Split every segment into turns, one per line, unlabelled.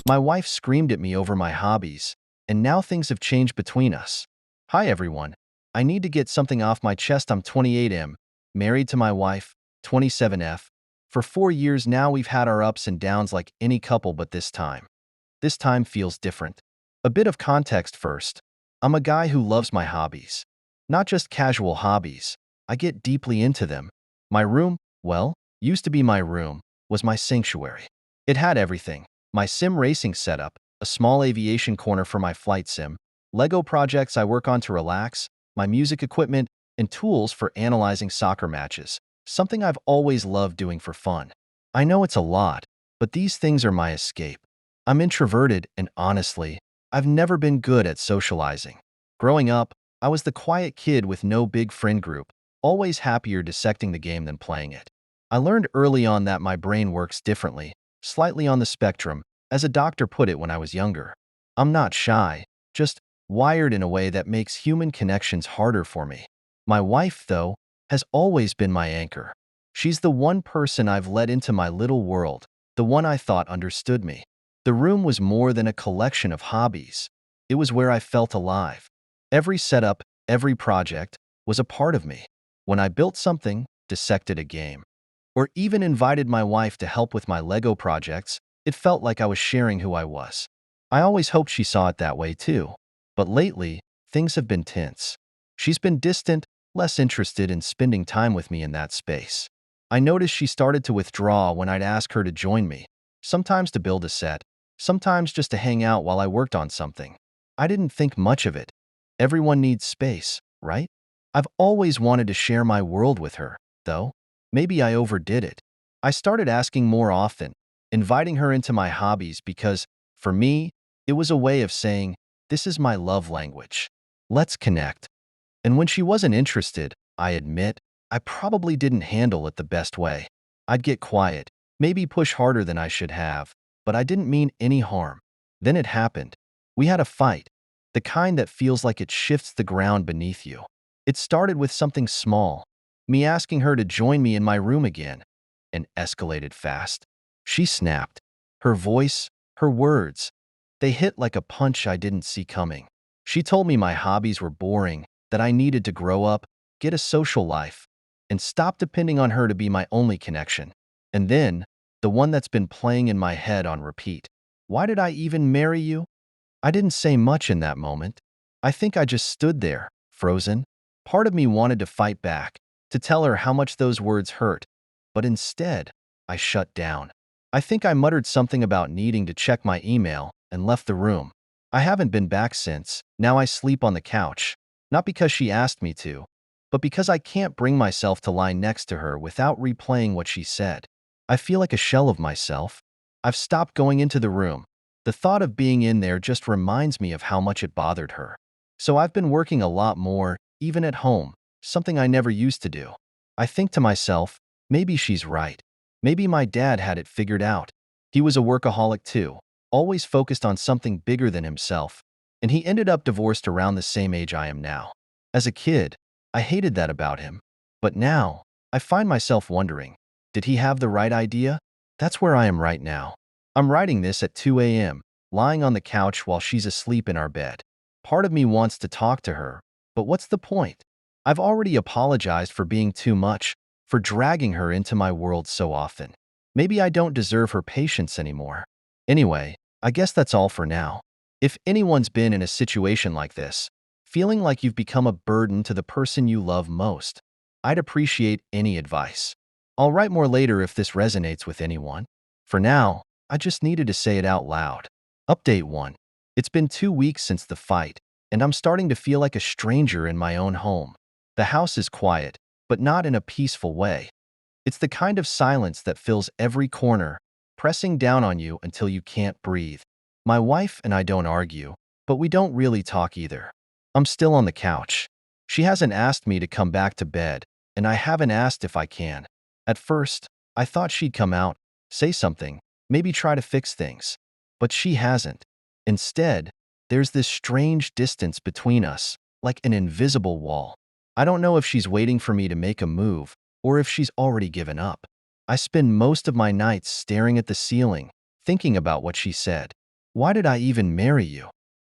My wife screamed at me over my hobbies, and now things have changed between us. Hi everyone. I need to get something off my chest. I'm 28M, married to my wife, 27F. For 4 years now we've had our ups and downs like any couple, but this time feels different. A bit of context first. I'm a guy who loves my hobbies. Not just casual hobbies. I get deeply into them. My room, well, used to be my room, was my sanctuary. It had everything. My sim racing setup, a small aviation corner for my flight sim, Lego projects I work on to relax, my music equipment, and tools for analyzing soccer matches, something I've always loved doing for fun. I know it's a lot, but these things are my escape. I'm introverted, and honestly, I've never been good at socializing. Growing up, I was the quiet kid with no big friend group, always happier dissecting the game than playing it. I learned early on that my brain works differently, slightly on the spectrum, as a doctor put it when I was younger. I'm not shy, just wired in a way that makes human connections harder for me. My wife, though, has always been my anchor. She's the one person I've let into my little world, the one I thought understood me. The room was more than a collection of hobbies. It was where I felt alive. Every setup, every project, was a part of me. When I built something, dissected a game, or even invited my wife to help with my Lego projects, it felt like I was sharing who I was. I always hoped she saw it that way too. But lately, things have been tense. She's been distant, less interested in spending time with me in that space. I noticed she started to withdraw when I'd ask her to join me, sometimes to build a set, sometimes just to hang out while I worked on something. I didn't think much of it. Everyone needs space, right? I've always wanted to share my world with her, though. Maybe I overdid it. I started asking more often, inviting her into my hobbies because, for me, it was a way of saying, this is my love language. Let's connect. And when she wasn't interested, I admit, I probably didn't handle it the best way. I'd get quiet, maybe push harder than I should have, but I didn't mean any harm. Then it happened. We had a fight, the kind that feels like it shifts the ground beneath you. It started with something small, me asking her to join me in my room again, and escalated fast. She snapped. Her voice, her words, they hit like a punch I didn't see coming. She told me my hobbies were boring, that I needed to grow up, get a social life, and stop depending on her to be my only connection. And then, the one that's been playing in my head on repeat. Why did I even marry you? I didn't say much in that moment. I think I just stood there, frozen. Part of me wanted to fight back, to tell her how much those words hurt, but instead, I shut down. I think I muttered something about needing to check my email and left the room. I haven't been back since. Now I sleep on the couch, not because she asked me to, but because I can't bring myself to lie next to her without replaying what she said. I feel like a shell of myself. I've stopped going into the room. The thought of being in there just reminds me of how much it bothered her. So I've been working a lot more, even at home, something I never used to do. I think to myself, maybe she's right. Maybe my dad had it figured out. He was a workaholic too, always focused on something bigger than himself, and he ended up divorced around the same age I am now. As a kid, I hated that about him. But now, I find myself wondering, did he have the right idea? That's where I am right now. I'm writing this at 2 a.m., lying on the couch while she's asleep in our bed. Part of me wants to talk to her, but what's the point? I've already apologized for being too much, for dragging her into my world so often. Maybe I don't deserve her patience anymore. Anyway, I guess that's all for now. If anyone's been in a situation like this, feeling like you've become a burden to the person you love most, I'd appreciate any advice. I'll write more later if this resonates with anyone. For now, I just needed to say it out loud. Update 1. It's been 2 weeks since the fight, and I'm starting to feel like a stranger in my own home. The house is quiet, but not in a peaceful way. It's the kind of silence that fills every corner, pressing down on you until you can't breathe. My wife and I don't argue, but we don't really talk either. I'm still on the couch. She hasn't asked me to come back to bed, and I haven't asked if I can. At first, I thought she'd come out, say something, maybe try to fix things. But she hasn't. Instead, there's this strange distance between us, like an invisible wall. I don't know if she's waiting for me to make a move, or if she's already given up. I spend most of my nights staring at the ceiling, thinking about what she said. Why did I even marry you?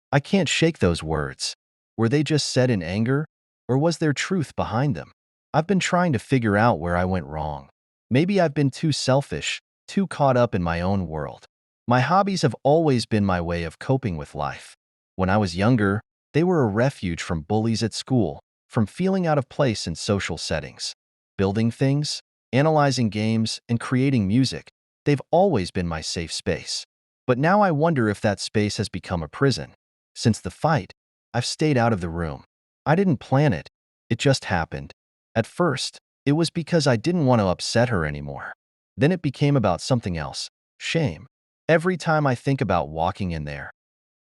I can't shake those words. Were they just said in anger, or was there truth behind them? I've been trying to figure out where I went wrong. Maybe I've been too selfish, too caught up in my own world. My hobbies have always been my way of coping with life. When I was younger, they were a refuge from bullies at school, from feeling out of place in social settings. Building things, analyzing games, and creating music, they've always been my safe space. But now I wonder if that space has become a prison. Since the fight, I've stayed out of the room. I didn't plan it. It just happened. At first, it was because I didn't want to upset her anymore. Then it became about something else, shame. Every time I think about walking in there,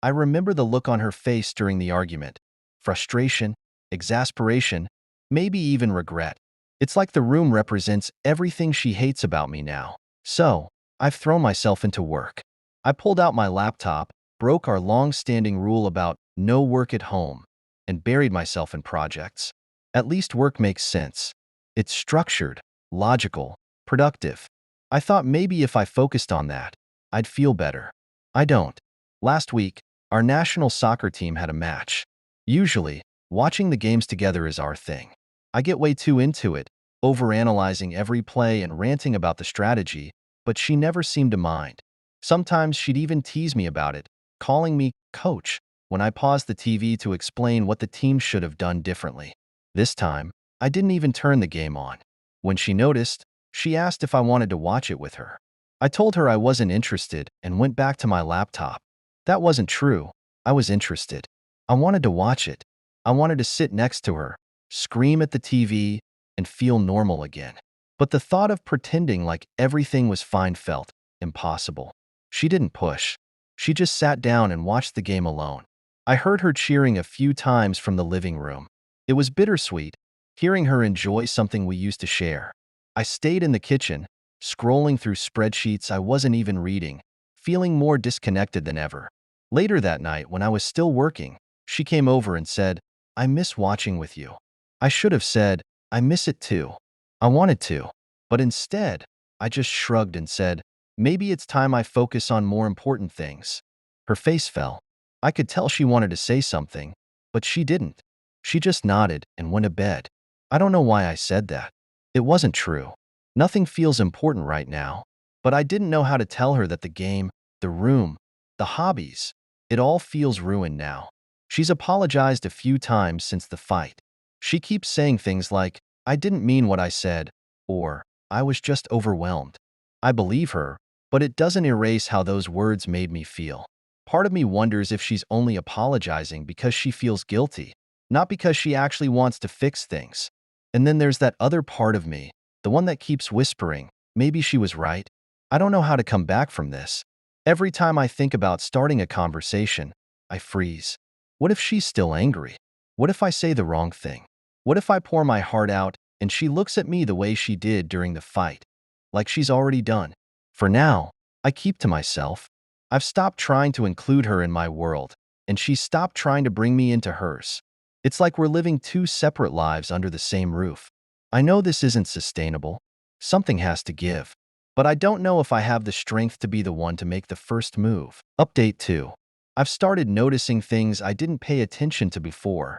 I remember the look on her face during the argument. Frustration, exasperation, maybe even regret. It's like the room represents everything she hates about me now. So, I've thrown myself into work. I pulled out my laptop, broke our long-standing rule about no work at home, and buried myself in projects. At least work makes sense. It's structured, logical, productive. I thought maybe if I focused on that, I'd feel better. I don't. Last week, our national soccer team had a match. Usually, watching the games together is our thing. I get way too into it, overanalyzing every play and ranting about the strategy, but she never seemed to mind. Sometimes she'd even tease me about it, calling me coach when I paused the TV to explain what the team should have done differently. This time, I didn't even turn the game on. When she noticed, she asked if I wanted to watch it with her. I told her I wasn't interested and went back to my laptop. That wasn't true. I was interested. I wanted to watch it. I wanted to sit next to her, scream at the TV, and feel normal again. But the thought of pretending like everything was fine felt impossible. She didn't push. She just sat down and watched the game alone. I heard her cheering a few times from the living room. It was bittersweet, hearing her enjoy something we used to share. I stayed in the kitchen, scrolling through spreadsheets I wasn't even reading, feeling more disconnected than ever. Later that night, when I was still working, she came over and said, "I miss watching with you." I should have said, "I miss it too." I wanted to, but instead, I just shrugged and said, "Maybe it's time I focus on more important things." Her face fell. I could tell she wanted to say something, but she didn't. She just nodded and went to bed. I don't know why I said that. It wasn't true. Nothing feels important right now, but I didn't know how to tell her that the game, the room, the hobbies, it all feels ruined now. She's apologized a few times since the fight. She keeps saying things like, "I didn't mean what I said," or "I was just overwhelmed." I believe her, but it doesn't erase how those words made me feel. Part of me wonders if she's only apologizing because she feels guilty, not because she actually wants to fix things. And then there's that other part of me, the one that keeps whispering, maybe she was right. I don't know how to come back from this. Every time I think about starting a conversation, I freeze. What if she's still angry? What if I say the wrong thing? What if I pour my heart out and she looks at me the way she did during the fight, like she's already done? For now, I keep to myself. I've stopped trying to include her in my world, and she's stopped trying to bring me into hers. It's like we're living two separate lives under the same roof. I know this isn't sustainable. Something has to give. But I don't know if I have the strength to be the one to make the first move. Update 2. I've started noticing things I didn't pay attention to before.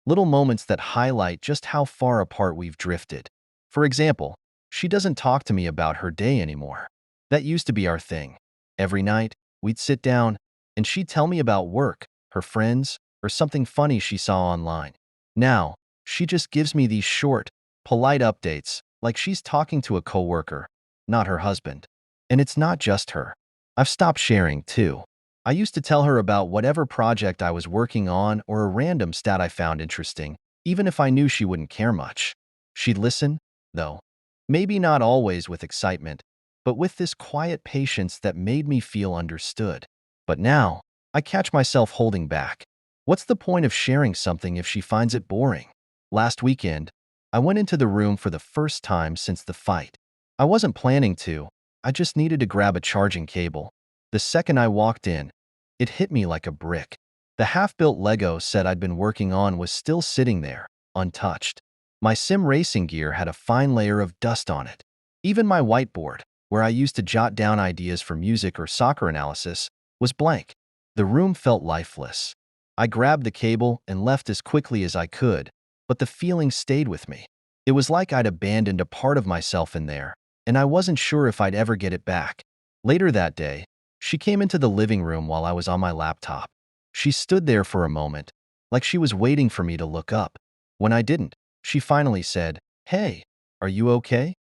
Little moments that highlight just how far apart we've drifted. For example, she doesn't talk to me about her day anymore. That used to be our thing. Every night, we'd sit down, and she'd tell me about work, her friends, or something funny she saw online. Now, she just gives me these short, polite updates, like she's talking to a coworker, not her husband. And it's not just her. I've stopped sharing, too. I used to tell her about whatever project I was working on or a random stat I found interesting, even if I knew she wouldn't care much. She'd listen, though. Maybe not always with excitement, but with this quiet patience that made me feel understood. But now, I catch myself holding back. What's the point of sharing something if she finds it boring? Last weekend, I went into the room for the first time since the fight. I wasn't planning to. I just needed to grab a charging cable. The second I walked in, it hit me like a brick. The half-built Lego set I'd been working on was still sitting there, untouched. My sim racing gear had a fine layer of dust on it. Even my whiteboard, where I used to jot down ideas for music or soccer analysis, was blank. The room felt lifeless. I grabbed the cable and left as quickly as I could, but the feeling stayed with me. It was like I'd abandoned a part of myself in there, and I wasn't sure if I'd ever get it back. Later that day, she came into the living room while I was on my laptop. She stood there for a moment, like she was waiting for me to look up. When I didn't, she finally said, "Hey, are you okay?"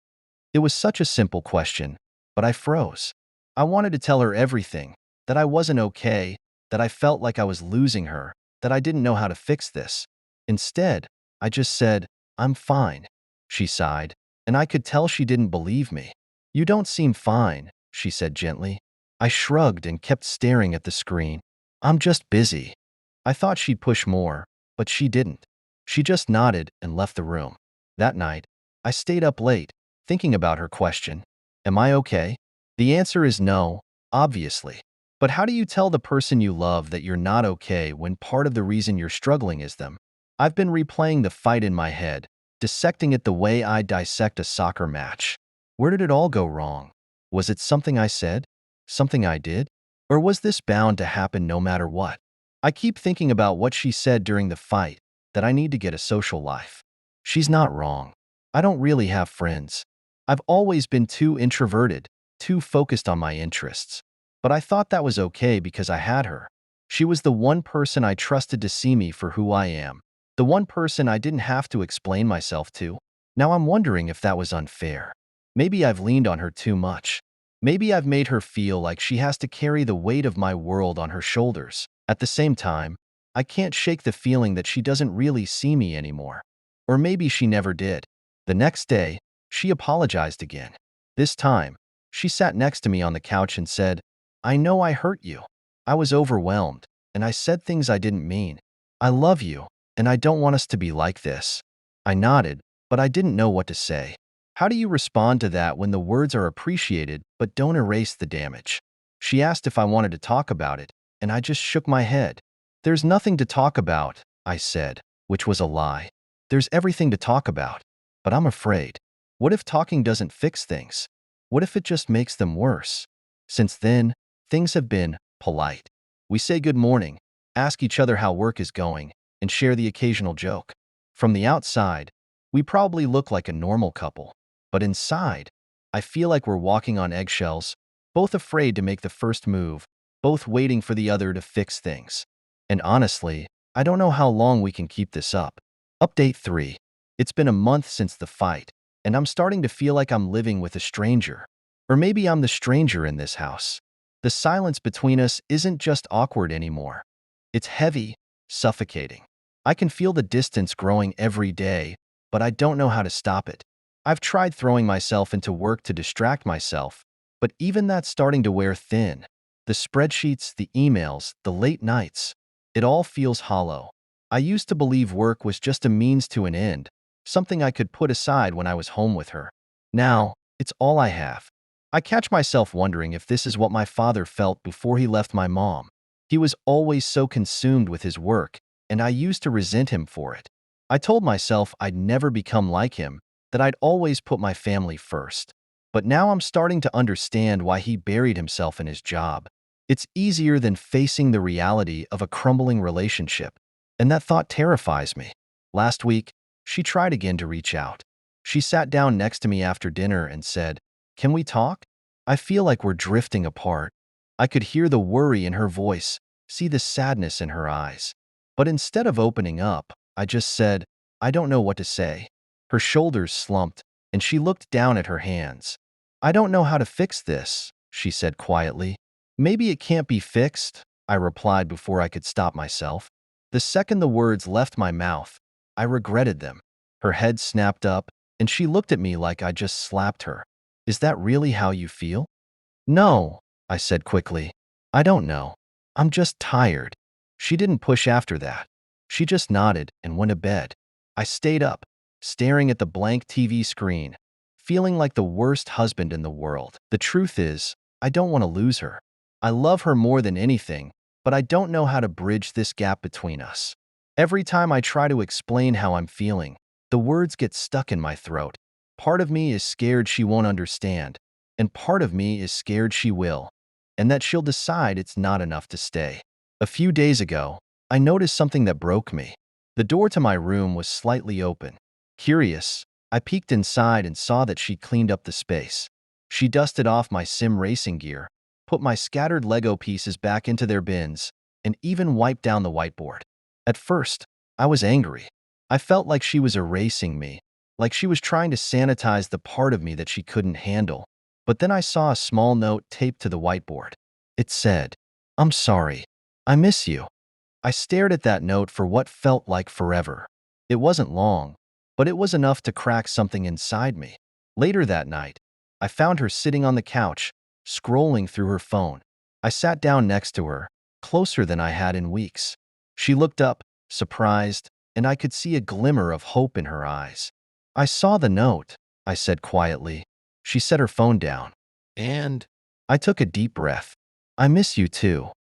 It was such a simple question, but I froze. I wanted to tell her everything, that I wasn't okay, that I felt like I was losing her, that I didn't know how to fix this. Instead, I just said, "I'm fine." She sighed, and I could tell she didn't believe me. "You don't seem fine," she said gently. I shrugged and kept staring at the screen. "I'm just busy." I thought she'd push more, but she didn't. She just nodded and left the room. That night, I stayed up late, thinking about her question. Am I okay? The answer is no, obviously. But how do you tell the person you love that you're not okay when part of the reason you're struggling is them? I've been replaying the fight in my head, dissecting it the way I dissect a soccer match. Where did it all go wrong? Was it something I said? Something I did? Or was this bound to happen no matter what? I keep thinking about what she said during the fight, that I need to get a social life. She's not wrong. I don't really have friends. I've always been too introverted, too focused on my interests. But I thought that was okay because I had her. She was the one person I trusted to see me for who I am, the one person I didn't have to explain myself to. Now I'm wondering if that was unfair. Maybe I've leaned on her too much. Maybe I've made her feel like she has to carry the weight of my world on her shoulders. At the same time, I can't shake the feeling that she doesn't really see me anymore. Or maybe she never did. The next day, she apologized again. This time, she sat next to me on the couch and said, "I know I hurt you. I was overwhelmed, and I said things I didn't mean. I love you, and I don't want us to be like this." I nodded, but I didn't know what to say. How do you respond to that when the words are appreciated but don't erase the damage? She asked if I wanted to talk about it, and I just shook my head. "There's nothing to talk about," I said, which was a lie. "There's everything to talk about, but I'm afraid. What if talking doesn't fix things? What if it just makes them worse?" Since then, things have been polite. We say good morning, ask each other how work is going, and share the occasional joke. From the outside, we probably look like a normal couple, but inside, I feel like we're walking on eggshells, both afraid to make the first move, both waiting for the other to fix things. And honestly, I don't know how long we can keep this up. Update 3. It's been a month since the fight, and I'm starting to feel like I'm living with a stranger. Or maybe I'm the stranger in this house. The silence between us isn't just awkward anymore. It's heavy, suffocating. I can feel the distance growing every day, but I don't know how to stop it. I've tried throwing myself into work to distract myself, but even that's starting to wear thin. The spreadsheets, the emails, the late nights, it all feels hollow. I used to believe work was just a means to an end, something I could put aside when I was home with her. Now, it's all I have. I catch myself wondering if this is what my father felt before he left my mom. He was always so consumed with his work, and I used to resent him for it. I told myself I'd never become like him, that I'd always put my family first. But now I'm starting to understand why he buried himself in his job. It's easier than facing the reality of a crumbling relationship, and that thought terrifies me. Last week, she tried again to reach out. She sat down next to me after dinner and said, "Can we talk? I feel like we're drifting apart." I could hear the worry in her voice, see the sadness in her eyes. But instead of opening up, I just said, "I don't know what to say." Her shoulders slumped, and she looked down at her hands. "I don't know how to fix this," she said quietly. "Maybe it can't be fixed," I replied before I could stop myself. The second the words left my mouth, I regretted them. Her head snapped up, and she looked at me like I just slapped her. "Is that really how you feel?" "No," I said quickly. "I don't know. I'm just tired." She didn't push after that. She just nodded and went to bed. I stayed up, staring at the blank TV screen, feeling like the worst husband in the world. The truth is, I don't want to lose her. I love her more than anything, but I don't know how to bridge this gap between us. Every time I try to explain how I'm feeling, the words get stuck in my throat. Part of me is scared she won't understand, and part of me is scared she will, and that she'll decide it's not enough to stay. A few days ago, I noticed something that broke me. The door to my room was slightly open. Curious, I peeked inside and saw that she'd cleaned up the space. She dusted off my sim racing gear, put my scattered Lego pieces back into their bins, and even wiped down the whiteboard. At first, I was angry. I felt like she was erasing me, like she was trying to sanitize the part of me that she couldn't handle. But then I saw a small note taped to the whiteboard. It said, "I'm sorry. I miss you." I stared at that note for what felt like forever. It wasn't long, but it was enough to crack something inside me. Later that night, I found her sitting on the couch, scrolling through her phone. I sat down next to her, closer than I had in weeks. She looked up, surprised, and I could see a glimmer of hope in her eyes. "I saw the note," I said quietly. She set her phone down. And I took a deep breath. "I miss you too."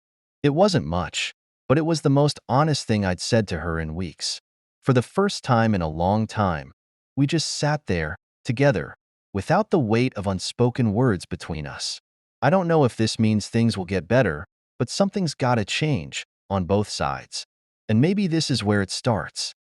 It wasn't much, but it was the most honest thing I'd said to her in weeks. For the first time in a long time, we just sat there, together, without the weight of unspoken words between us. I don't know if this means things will get better, but something's gotta change, on both sides. And maybe this is where it starts.